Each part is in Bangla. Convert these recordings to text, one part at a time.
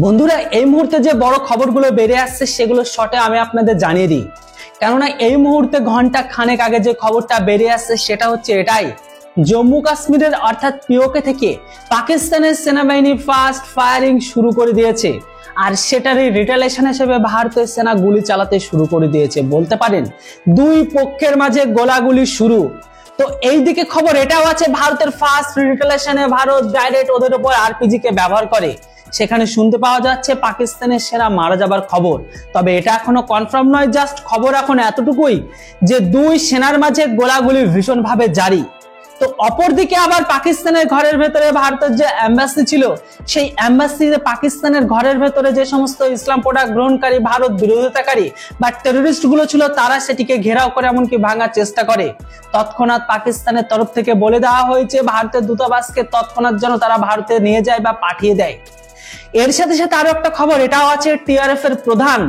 বন্ধুরা, এই মুহূর্তে যে বড় খবরগুলো বেরিয়ে আসছে সেগুলো শর্টে আমি আপনাদের জানিয়ে দিই। কেননা এই মুহূর্তে ঘন্টা খানেক আগে যে খবরটা বেরিয়ে আসছে সেটা হচ্ছে এটাই, জম্মু কাশ্মীরের অর্থাৎ পিওকে থেকে পাকিস্তানের সেনাবাহিনী ফার্স্ট ফায়ারিং শুরু করে দিয়েছে। আর সেটারই রিটালিয়েশন হিসেবে ভারতের সেনা গুলি চালাতে শুরু করে দিয়েছে। বলতে পারেন দুই পক্ষের মাঝে গোলাগুলি শুরু। তো এই দিকে খবর এটাও আছে, ভারতের ফার্স্ট রিটালিয়েশনে ভারত ডাইরেক্ট ওদের উপর আরপিজি কে ব্যবহার করে। সেখানে শুনতে পাওয়া যাচ্ছে পাকিস্তানের সেনা মারা যাবার খবর। তবে এটা এখনো কনফার্ম নয়, জাস্ট খবর এখন এতটুকুই যে দুই সেনার মাঝে গোলাগুলি ভীষণভাবে জারি। তো অপরদিকে আবার পাকিস্তানের ঘরের ভেতরে ভারতের যে এম্বাসি ছিল, সেই এম্বাসিতে পাকিস্তানের ঘরের ভেতরে যে সমস্ত ইসলাম প্রোডাক্ট গ্রহণকারী ভারত বিরোধিতাকারী বা টেররিস্ট গুলো ছিল তারা সেটিকে ঘেরাও করে এমনকি ভাঙার চেষ্টা করে। তৎক্ষণাৎ পাকিস্তানের তরফ থেকে বলে দেওয়া হয়েছে ভারতের দূতাবাসকে তৎক্ষণাৎ যেন তারা ভারতে নিয়ে যায় বা পাঠিয়ে দেয়। এর সাথে সাথে আরো একটা খবর এটাও আছে, টিআরএফ এর প্রধান,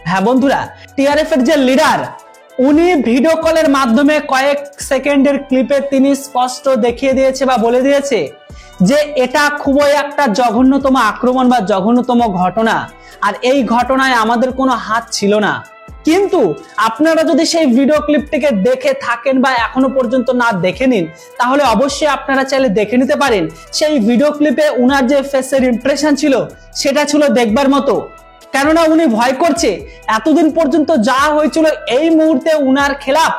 হ্যাঁ বন্ধুরা, টিআরএফ এর যে লিডার, উনি ভিডিও কলের মাধ্যমে কয়েক সেকেন্ডের ক্লিপে তিনি স্পষ্ট দেখিয়ে দিয়েছে বা বলে দিয়েছে যে এটা খুবই একটা জঘন্যতম আক্রমণ বা জঘন্যতম ঘটনা, আর এই ঘটনায় আমাদের কোনো হাত ছিল না। কিন্তু আপনারা যদি সেই ভিডিও ক্লিপটিকে দেখে থাকেন বা এখনো পর্যন্ত না দেখে নিন, তাহলে অবশ্যই আপনারা চাইলে দেখে নিতে পারেন। সেই ভিডিও ক্লিপে উনার যে ফেসের ইমপ্রেশন ছিল সেটা ছিল দেখবার মতো। কেননা উনি ভয় করছে, এতদিন পর্যন্ত যা হয়েছিল এই মুহূর্তে উনার খেলাফ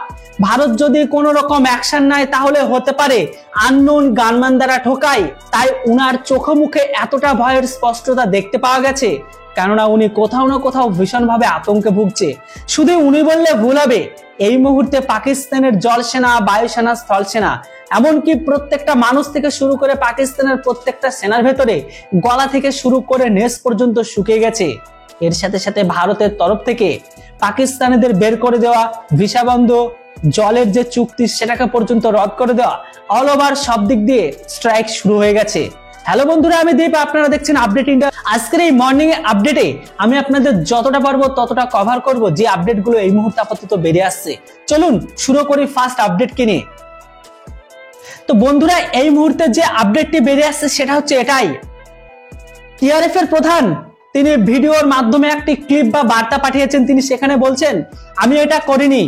ভারত যদি কোনো রকম অ্যাকশন নেয় তাহলে হতে পারে আননোন গানম্যান দ্বারা ঠোকায়। তাই উনার চোখে মুখে এতটা ভয়ের স্পষ্টতা দেখতে পাওয়া গেছে, কেননা উনি কোথাও না কোথাও ভীষণভাবে আতঙ্কে ভুগছে। শুধু উনি বললে ভুল হবে, এই মুহূর্তে পাকিস্তানের জলসেনা, বায়ুসেনা, স্থলসেনা, এমনকি প্রত্যেকটা মানুষ থেকে শুরু করে পাকিস্তানের প্রত্যেকটা সেনার ভেতরে গলা থেকে শুরু করে নেস পর্যন্ত শুকিয়ে গেছে। এর সাথে সাথে ভারতের তরফ থেকে পাকিস্তানিদের বের করে দেওয়া ভিসা বন্ধ, জলের যে চুক্তি সেটাকে পর্যন্ত রদ করে দেওয়া, অল ওভার সব দিক দিয়ে স্ট্রাইক শুরু হয়ে গেছে। হ্যালো বন্ধুরা, আমি দীপ, আপনারা দেখছেন আপডেট ইন্ডিয়া। আজকের এই মর্নিং আপডেটে আমি আপনাদের যতটা পারবো ততটা কভার করব যে আপডেটগুলো এই মুহূর্তে আপাতত বেরিয়ে আসছে। চলুন শুরু করি ফার্স্ট আপডেট নিয়ে। তো বন্ধুরা, এই মুহূর্তে যে আপডেটটি বেরিয়ে আসছে সেটা হচ্ছে এটাই, টিআরএফ এর প্রধান তিনি ভিডিওর মাধ্যমে একটি ক্লিপ বা বার্তা পাঠিয়েছেন। তিনি সেখানে বলছেন, আমি এটা করিনি,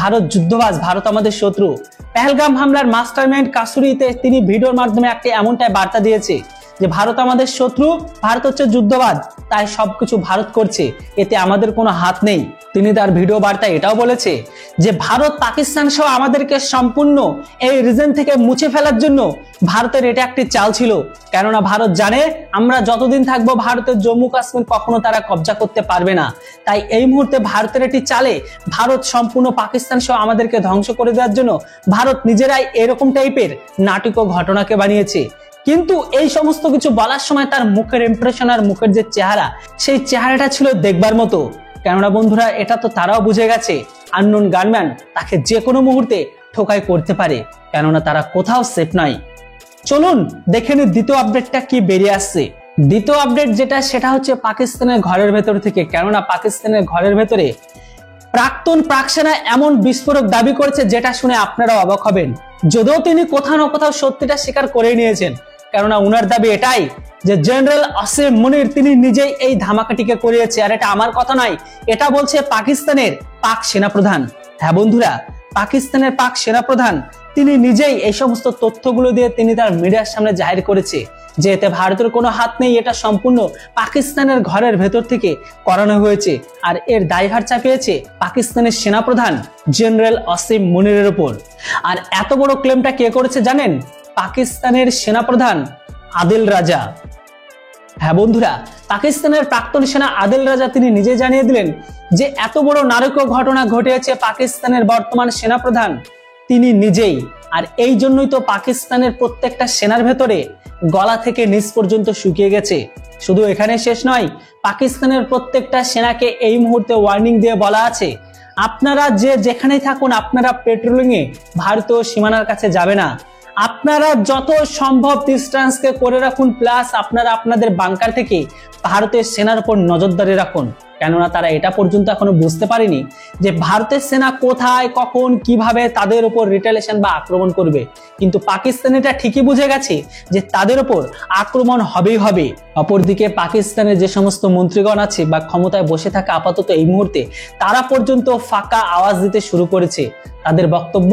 ভারত যুদ্ধবাজ, ভারত আমাদের শত্রু। পেহেলগাম হামলার মাস্টারমাইন্ড কাসুরিতে তিনি ভিডিওর মাধ্যমে একটি এমনটাই বার্তা দিয়েছে যে ভারত আমাদের শত্রু, ভারত হচ্ছে যুদ্ধবাজ, তাই সবকিছু ভারত করছে, এতে আমাদের কোনো হাত নেই। তিনি তার ভিডিও বার্তায় এটাও বলেছে যে ভারত পাকিস্তান সহ আমাদেরকে সম্পূর্ণ এই রিজন থেকে মুছে ফেলার জন্য ভারতের এটা একটি চাল ছিল। কেননা ভারত জানে আমরা যতদিন থাকবো ভারতের জম্মু কাশ্মীর কখনো তারা কবজা করতে পারবে না। তাই এই মুহূর্তে ভারতের একটি চালে ভারত সম্পূর্ণ পাকিস্তান সহ আমাদেরকে ধ্বংস করে দেওয়ার জন্য ভারত নিজেরাই এরকম টাইপের নাটক ঘটনাকে বানিয়েছে। কিন্তু এই সমস্ত কিছু বলার সময় তার মুখের ইমপ্রেশন আর মুখের যে চেহারা, সেই চেহারাটা ছিল দেখবার মতো। কেননা বন্ধুরা, এটা তো তারাও বুঝে গেছে আননোন গানম্যান তাকে যে কোনো মুহূর্তে ঠোকাই করতে পারে, কেননা তারা কোথাও সেফ নয়। চলুন দেখে নিই দ্বিতীয় আপডেটটা কি বেরিয়ে আসছে। দ্বিতীয় আপডেট যেটা, সেটা হচ্ছে পাকিস্তানের ঘরের ভেতর থেকে। কেননা পাকিস্তানের ঘরের ভেতরে প্রাক্তন পাক সেনা এমন বিস্ফোরক দাবি করেছে যেটা শুনে আপনারা অবাক হবেন, যদিও তিনি কোথাও না কোথাও সত্যিটা স্বীকার করে নিয়েছেন। কেননা উনার দাবি এটাই যে জেনারেল আসিম মুনির তিনি নিজেই এই ধামাকাটিকে করিয়েছে। আর এটা আমার কথা নয়, এটা বলছে পাকিস্তানের পাক সেনাপ্রধান। হ্যাঁ বন্ধুরা, পাকিস্তানের পাক সেনাপ্রধান তিনি নিজেই এই সমস্ত তথ্যগুলো দিয়ে তিনি তার মিডিয়ার সামনে জাহির করেছে যে এতে ভারতের কোনো হাত নেই, এটা সম্পূর্ণ পাকিস্তানের ঘরের ভেতর থেকে করানো হয়েছে। আর এর দায়ভার চাপিয়েছে পাকিস্তানের সেনাপ্রধান জেনারেল আসিম মুনিরের উপর। আর এত বড় ক্লেমটা কে করেছে জানেন? পাকিস্তানের সেনাপ্রধান আদিল রাজা। হ্যাঁ বন্ধুরা, পাকিস্তানের প্রাক্তন সেনা আদিল রাজা তিনি নিজে জানিয়ে দিলেন যে এত বড় নারকীয় ঘটনা ঘটিয়েছে পাকিস্তানের বর্তমান সেনাপ্রধান তিনি নিজেই। আর এই জন্যই তো পাকিস্তানের প্রত্যেকটা সেনার ভেতরে গলা থেকে নিচ পর্যন্ত শুকিয়ে গেছে। শুধু এখানে শেষ নয়, পাকিস্তানের প্রত্যেকটা সেনাকে এই মুহূর্তে ওয়ার্নিং দিয়ে বলা আছে, আপনারা যে যেখানেই থাকুন আপনারা পেট্রোলিং এ ভারতীয় সীমানার কাছে যাবে না। আপনারা যত সম্ভব ডিস্টেন্সকে করে রাখুন, প্লাস আপনারা আপনাদের বাংকার থেকে ভারতের সেনার উপর নজরদারি রাখুন। কেননা তারা এটা পর্যন্ত এখনো বুঝতে পারেনি যে ভারতের সেনা কোথায়, কখন, কিভাবে তাদের উপর রিটেলিয়েশন বা আক্রমণ করবে। কিন্তু পাকিস্তান এটা ঠিকই বুঝে গেছে যে তাদের উপর আক্রমণ হবেই হবে। অপরদিকে পাকিস্তানের যে সমস্ত মন্ত্রীগণ আছে বা ক্ষমতায় বসে থাকে আপাতত এই মুহূর্তে, তারা পর্যন্ত ফাঁকা আওয়াজ দিতে শুরু করেছে। তাদের বক্তব্য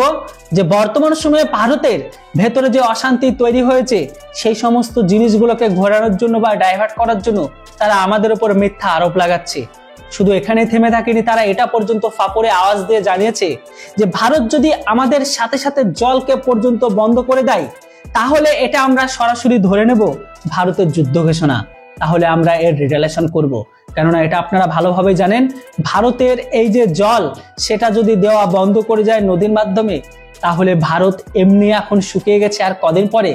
যে বর্তমান সময়ে ভারতের ভেতরে যে অশান্তি তৈরি হয়েছে সেই সমস্ত জিনিসগুলোকে ঘোরানোর জন্য বা ডাইভার্ট করার জন্য তারা আমাদের উপর মিথ্যা আরোপ লাগাচ্ছে। শুধু এখানে থেমে থাকেনি, তারা এটা পর্যন্ত ফাপড়ে আওয়াজ দিয়ে জানিয়েছে যে ভারত যদি আমাদের সাথে সাথে জলকে পর্যন্ত বন্ধ করে দেয় তাহলে এটা আমরা সরাসরি ধরে নেব ভারতের যুদ্ধ ঘোষণা, তাহলে আমরা এর রিটেলিয়েশন করব। কেননা এটা আপনারা ভালোভাবে জানেন, ভারতের এই যে জল সেটা যদি দেওয়া বন্ধ করে যায় নদীর মাধ্যমে তাহলে ভারত এমনি এখন শুকিয়ে গেছে, আর কদিন পরে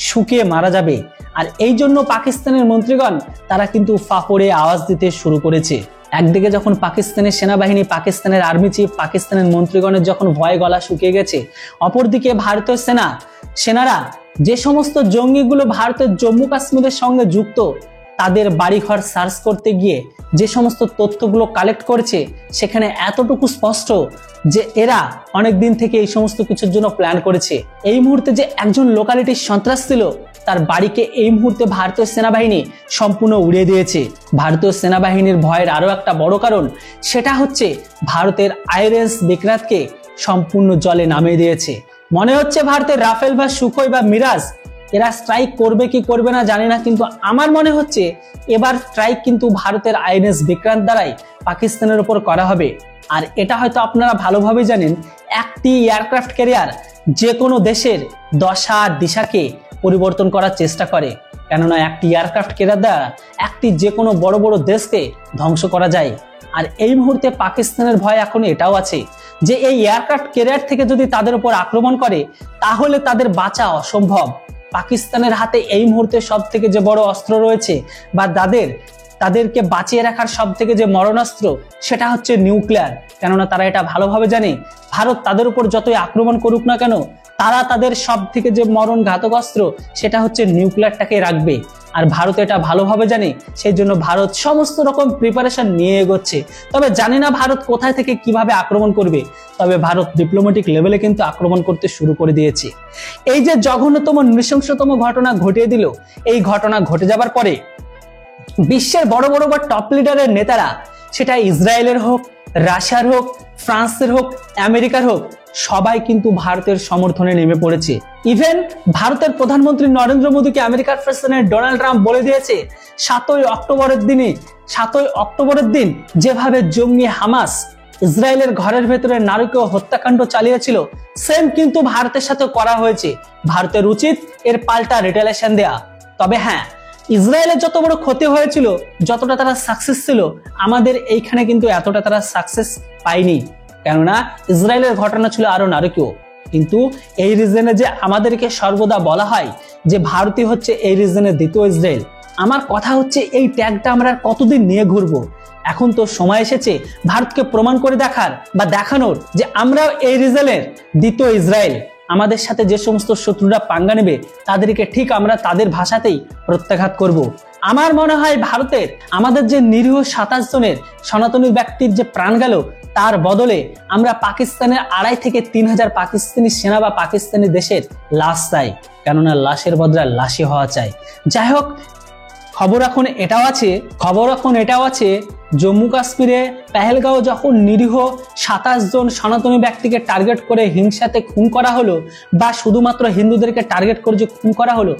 শুকিয়ে মারা যাবে। আর এই জন্য পাকিস্তানের মন্ত্রীগণ তারা কিন্তু ফাপড়ে আওয়াজ দিতে শুরু করেছে। একদিকে যখন পাকিস্তানের সেনাবাহিনী, পাকিস্তানের আর্মি চিফ, পাকিস্তানের মন্ত্রীগণের যখন ভয়ে গলা শুকিয়ে গেছে, অপরদিকে ভারতীয় সেনারা যে সমস্ত জঙ্গিগুলো ভারতের জম্মু কাশ্মীরের সঙ্গে যুক্ত তাদের বাড়িঘর সার্চ করতে গিয়ে যে সমস্ত তথ্যগুলো কালেক্ট করেছে সেখানে এতটুকু স্পষ্ট যে এরা অনেক দিন থেকে এই সমস্ত কিছুর জন্য প্ল্যান করেছে। এই মুহূর্তে যে একজন লোকালিটির সন্ত্রাস ছিল তার বাড়িকে এই মুহূর্তে ভারতীয় সেনাবাহিনী সম্পূর্ণ উড়িয়ে দিয়েছে। ভারতীয় সেনাবাহিনীর ভয়ের আরো একটা বড় কারণ সেটা হচ্ছে ভারতের আইএনএস বিক্রান্তকে সম্পূর্ণ জলে নামিয়ে দিয়েছে। মনে হচ্ছে ভারতের রাফেল বা সুখোই বা মিরাজ এরা স্ট্রাইক করবে কি করবে না জানি না, কিন্তু আমার মনে হচ্ছে এবার স্ট্রাইক কিন্তু ভারতের আইএনএস বিক্রান্ত দ্বারাই পাকিস্তানের উপর করা হবে। আর এটা হয়তো আপনারা ভালোভাবে জানেন, একটি এয়ারক্রাফট ক্যারিয়ার যে কোনো দেশের দশা দিশাকে পরিবর্তন করার চেষ্টা করে, কেননা একটি এয়ারক্রাফট ক্যারিয়ার দ্বারা একটি যে কোনো বড় বড় দেশকে ধ্বংস করা যায়। আর এই মুহূর্তে পাকিস্তানের ভয় এখন এটাও আছে যে এই এয়ারক্রাফট ক্যারিয়ার থেকে যদি তাদের উপর আক্রমণ করে তাহলে তাদের বাঁচা অসম্ভব। পাকিস্তানের হাতে এই মুহূর্তে সব থেকে যে বড় অস্ত্র রয়েছে বা তাদেরকে বাঁচিয়ে রাখার সব থেকে যে মরণাস্ত্র সেটা হচ্ছে নিউক্লিয়ার। কেননা তারা এটা ভালোভাবে জানে ভারত তাদের উপর যতই আক্রমণ করুক না কেন তারা তাদের সব থেকে যে মরণ ঘাতক অস্ত্র সেটা হচ্ছে নিউক্লিয়ারটাকে রাখবে। আর ভারত এটা ভালোভাবে জানে, সেই জন্য ভারত সমস্ত রকম প্রিপারেশন নিয়ে এগোচ্ছে। তবে জানি না ভারত কোথায় থেকে কিভাবে আক্রমণ করবে, তবে ভারত ডিপ্লোম্যাটিক লেভেলে কিন্তু আক্রমণ করতে শুরু করে দিয়েছে। এই যে জঘন্যতম নৃশংসতম ঘটনা ঘটিয়ে দিল, এই ঘটনা ঘটে যাবার পরে বিশ্বের বড় বড় বা টপ লিডারের নেতারা, সেটা ইসরায়েলের হোক, রাশিয়ার হোক, ফ্রান্সের হোক, আমেরিকার হোক, সবাই কিন্তু ভারতের সমর্থনে নেমে পড়েছে। ইভেন ভারতের প্রধানমন্ত্রী নরেন্দ্র মোদীকে আমেরিকার প্রেসিডেন্ট ডোনাল্ড ট্রাম্প বলে দিয়েছে 7ই অক্টোবরের দিন যেভাবে জঙ্গি হামাস ইসরায়েলের ঘরের ভেতরে নারকীয় হত্যাকাণ্ড চালিয়েছিল সেম কিন্তু ভারতের সাথে করা হয়েছে। ভারতের উচিত এর পাল্টা রিটেলিয়েশন দেয়া। তবে হ্যাঁ, ইসরায়েলের যত বড় ক্ষতি হয়েছিল, যতটা তারা সাকসেস ছিল, আমাদের এইখানে কিন্তু এতটা তারা সাকসেস পায়নি। কেননা ইসরায়েলের ঘটনা ছিল আরো নারকীয়। কিন্তু এই রিজনে যে আমাদেরকে সর্বদা বলা হয় যে ভারতই হচ্ছে এই রিজনের দ্বিতীয় ইসরায়েল, আমার কথা হচ্ছে এই ট্যাগটা আমরা কতদিন নিয়ে ঘুরবো? এখন তো সময় এসেছে ভারতকে প্রমাণ করে দেখার বা দেখানোর যে আমরাও এই রিজনের দ্বিতীয় ইসরায়েল। আমাদের সাথে যে সমস্ত শত্রুরা পাঙ্গা নেবে তাদেরকে ঠিক আমরা তাদের ভাষাতেই প্রত্যাঘাত করব। আমার মনে হয় ভারতের আমাদের যে নিরীহ 27 জনের সনাতনী ব্যক্তির যে প্রাণ গেল তার বদলে আমরা পাকিস্তানের 2,500 থেকে 3,000 পাকিস্তানি সেনা বা পাকিস্তানি দেশের লাশ চাই, কেননা লাশের বদলে লাশই হওয়া চাই। যাই হোক, খবর এখন এটাও আছে জম্মু কাশ্মীরে পেহেলগাঁও যখন নিরীহ 27 জন সনাতনী ব্যক্তিকে টার্গেট করে হিংসাতে খুন করা হলো বা শুধুমাত্র হিন্দুদেরকে টার্গেট করে যে খুন করা হলো,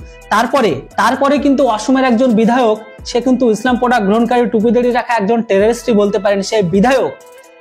তারপরে কিন্তু অসমের একজন বিধায়ক, সে কিন্তু ইসলাম প্রোডাক্ট গ্রহণকারী টুপি দাঁড়িয়ে রাখা একজন টেররিস্টই বলতে পারেন, সেই বিধায়ক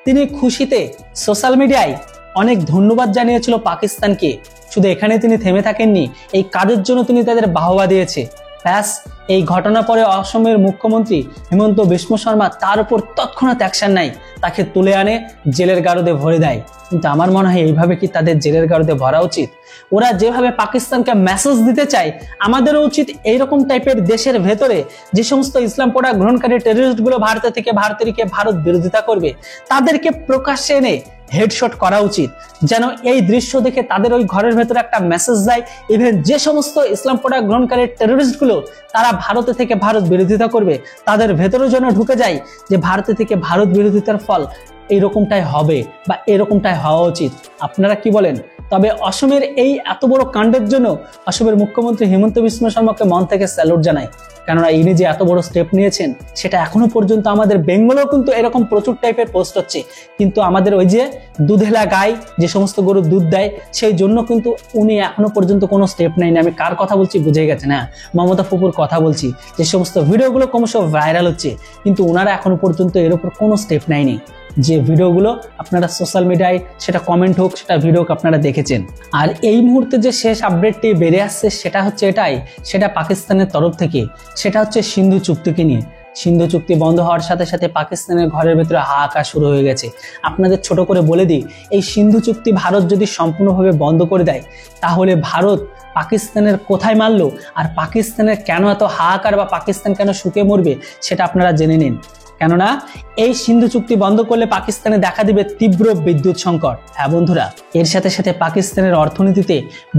তিনি খুশিতে সোশ্যাল মিডিয়ায় অনেক ধন্যবাদ জানিয়েছিল পাকিস্তানকে। শুধু এখানে তিনি থেমে থাকেননি, এই কাজের জন্য তিনি তাদের বাহবা দিয়েছে। ব্যাস, এই ঘটনার পরে অসমের মুখ্যমন্ত্রী হিমন্ত বিশ্ব শর্মা তার উপর তৎক্ষণাৎ অ্যাকশন নেয়, তাকে তুলে আনে জেলের গারদে ভরে দেয়। কিন্তু আমার মনে হয় এইভাবে কি তাদের জেলের গারদে ভরা উচিত? ওরা যেভাবে পাকিস্তানকে মেসেজ দিতে চায়, আমাদেরও উচিত এইরকম টাইপের দেশের ভেতরে যে সমস্ত ইসলাম প্রোডাক্ট গ্রহণকারী টেররিস্ট গুলো ভারতের বিরোধিতা করবে তাদেরকে প্রকাশ্যে এনে হেডশট করা উচিত, যেন এই দৃশ্য দেখে তাদের ওই ঘরের ভেতরে একটা মেসেজ যায়। ইভেন যে সমস্ত ইসলাম প্রোডাক্ট গ্রহণকারী টেররিস্ট গুলো তারা ভারতে থেকে ভারত বিরোধিতা করবে, তাদের ভেতরে যেন ঢুকে যায় যে ভারতে থেকে ভারত বিরোধিতার ফল এইরকমটাই হবে বা এরকমটাই হওয়া উচিত। আপনারা কি বলেন? তবে অসমের এই এত বড় কাণ্ডের জন্য অসমের মুখ্যমন্ত্রী হিমন্ত বিশ্ব শর্মাকে মন থেকে স্যালুট জানাই, কেননা ইনি যে এত বড় স্টেপ নিয়েছেন সেটা এখনো পর্যন্ত আমাদের বেঙ্গলেও কিন্তু এরকম প্রচুর টাইপের পোস্ট হচ্ছে, কিন্তু আমাদের ওই যে দুধেলা গাই, যে সমস্ত গরু দুধ দেয়, সেই জন্য কিন্তু উনি এখনো পর্যন্ত কোনো স্টেপ নেয়নি। আমি কার কথা বলছি বুঝে গেছেন? হ্যাঁ, মমতা ফুপুর কথা বলছি। যে সমস্ত ভিডিওগুলো ক্রমশ ভাইরাল হচ্ছে, কিন্তু ওনারা এখনো পর্যন্ত এর উপর কোনো স্টেপ নেয়নি। যে ভিডিওগুলো আপনারা সোশ্যাল মিডিয়ায়, সেটা কমেন্ট হোক, সেটা ভিডিও হোক, আপনারা দেখেছেন। আর এই মুহূর্তে যে শেষ আপডেটটি বেড়ে আসছে সেটা হচ্ছে এটাই, সেটা পাকিস্তানের তরফ থেকে, সেটা হচ্ছে সিন্ধু চুক্তিকে নিয়ে। সিন্ধু চুক্তি বন্ধ হওয়ার সাথে সাথে পাকিস্তানের ঘরের ভেতরে হাহাকার শুরু হয়ে গেছে। আপনাদের ছোট করে বলে দিই, এই সিন্ধু চুক্তি ভারত যদি সম্পূর্ণভাবে বন্ধ করে দেয়, তাহলে ভারত পাকিস্তানের কোথায় মারলো আর পাকিস্তানের কেন এত হাহাকার বা পাকিস্তান কেন শুকে মরবে সেটা আপনারা জেনে নিন। কেননা এই সিন্ধু চুক্তি বন্ধ করলে পাকিস্তানে দেখা দিবে তীব্র বিদ্যুৎ সংকট। হ্যাঁ বন্ধুরা, এর সাথে সাথে পাকিস্তানের অর্থনীতিতে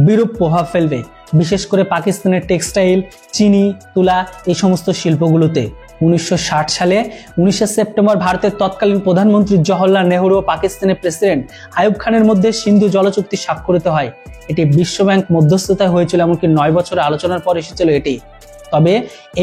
বিরূপ প্রভাব ফেলবে, বিশেষ করে পাকিস্তানের টেক্সটাইল, চিনি, তুলা এই সমস্ত শিল্পগুলোতে। 1960 সালে 19 সেপ্টেম্বর ভারতের তৎকালীন প্রধানমন্ত্রী জওহরলাল নেহরু ও পাকিস্তানের প্রেসিডেন্ট আইয়ুব খানের মধ্যে সিন্ধু জল চুক্তি স্বাক্ষরিত হয়। এটি বিশ্বব্যাংক মধ্যস্থতায় হয়েছিল, এমনকি 9 বছরের আলোচনার পর এসেছিল এটি। তবে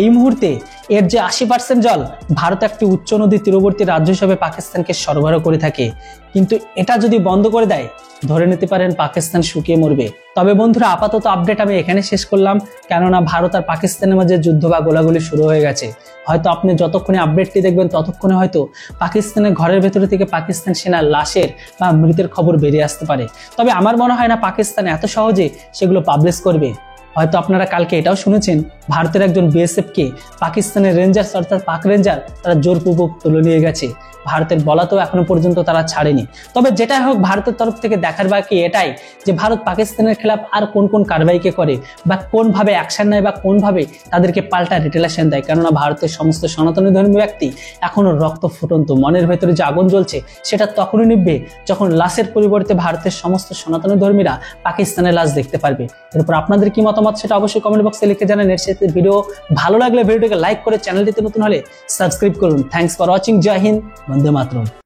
এই মুহূর্তে এর যে 80% জল ভারত একটি উচ্চ নদী তীরবর্তী রাজ্য হিসেবে পাকিস্তানকে সরবরাহ করে থাকে, কিন্তু এটা যদি বন্ধ করে দেয় ধরে নিতে পারেন পাকিস্তান শুকিয়ে মরবে। তবে বন্ধুরা, আপাতত আপডেট আমি এখানে শেষ করলাম, কেননা ভারত আর পাকিস্তানের মাঝে যুদ্ধ বা গোলাগুলি শুরু হয়ে গেছে। হয়তো আপনি যতক্ষণে আপডেটটি দেখবেন ততক্ষণে হয়তো পাকিস্তানের ঘরের ভেতরে থেকে পাকিস্তান সেনার লাশের বা মৃতের খবর বেরিয়ে আসতে পারে। তবে আমার মনে হয় না পাকিস্তান এত সহজে সেগুলো পাবলিশ করবে। হয়তো আপনারা কালকে এটাও শুনেছেন, ভারতের একজন বিএসএফ কে পাকিস্তানের রেঞ্জার্স অর্থাৎ পাক রেঞ্জার তারা জোরপূর্বক তুলে নিয়ে গেছে। ভারতের বলাতেও এখনো পর্যন্ত তারা ছাড়েনি। তবে যেটাই হোক, ভারতের তরফ থেকে দেখার বাকি এটাই যে ভারত পাকিস্তানের খেলাফ আর কোন কোন কারবাইকে করে বা কোনভাবে অ্যাকশন নেয় বা কোনভাবে তাদেরকে পাল্টা রিটেলেশন দেয়। কেননা ভারতের সমস্ত সনাতনী ধর্মী ব্যক্তি এখনো রক্ত ফুটন্ত, মনের ভেতরে যে আগুন জ্বলছে সেটা তখনই নিভবে যখন লাশের পরিবর্তে ভারতের সমস্ত সনাতনী ধর্মীরা পাকিস্তানের লাশ দেখতে পারবে। এরপর আপনাদের কি মতামত সেটা অবশ্যই কমেন্ট বক্সে লিখে জানান। এর সাথে ভিডিও ভালো লাগলে ভিডিওটাকে লাইক করে চ্যানেলটিতে নতুন হলে সাবস্ক্রাইব করুন। Thanks for watching. জয় হিন্দ, বন্দে মাতরম।